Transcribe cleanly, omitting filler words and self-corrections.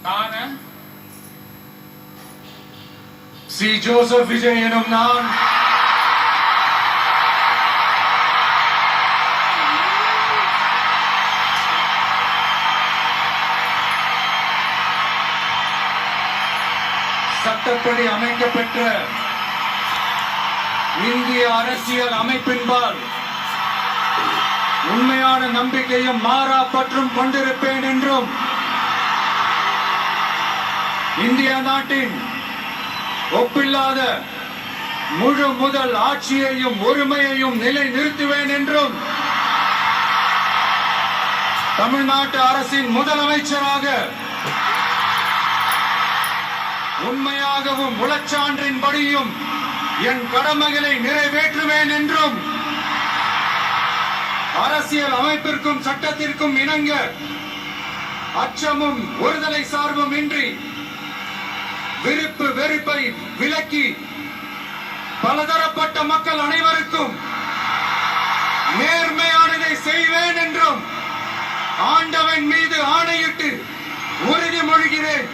நான் C Joseph Vijay எனும் நான் சட்டப்படி அமைக்கப்பெற்ற இந்திய அரசியல் அமைப்பின்பால் உண்மையான நம்பிக்கையும் மாறா பற்றும் கொண்டிருப்பேன் என்றும் இந்திய நாட்டின் ஒப்பில்லாத முழு முதல் ஆட்சியையும் ஒருமையையும் நிலை நிறுத்துவேன் என்றும் தமிழ்நாட்டு அரசின் முதலமைச்சராக உண்மையாகவும் உளச்சான்றின்படியும் என் கடமைகளை நிறைவேற்றுவேன் என்றும் அரசியல் அமைப்பிற்கும் சட்டத்திற்கும் இணங்க அச்சமும் ஒருதலை சார்பும் இன்றி விருப்பு வெறுப்பை விலக்கி பலதரப்பட்ட மக்கள் அனைவருக்கும் நேர்மையானதை செய்வேன் என்றும் ஆண்டவன் மீது ஆணையிட்டு உறுதிமொழிகிறேன்.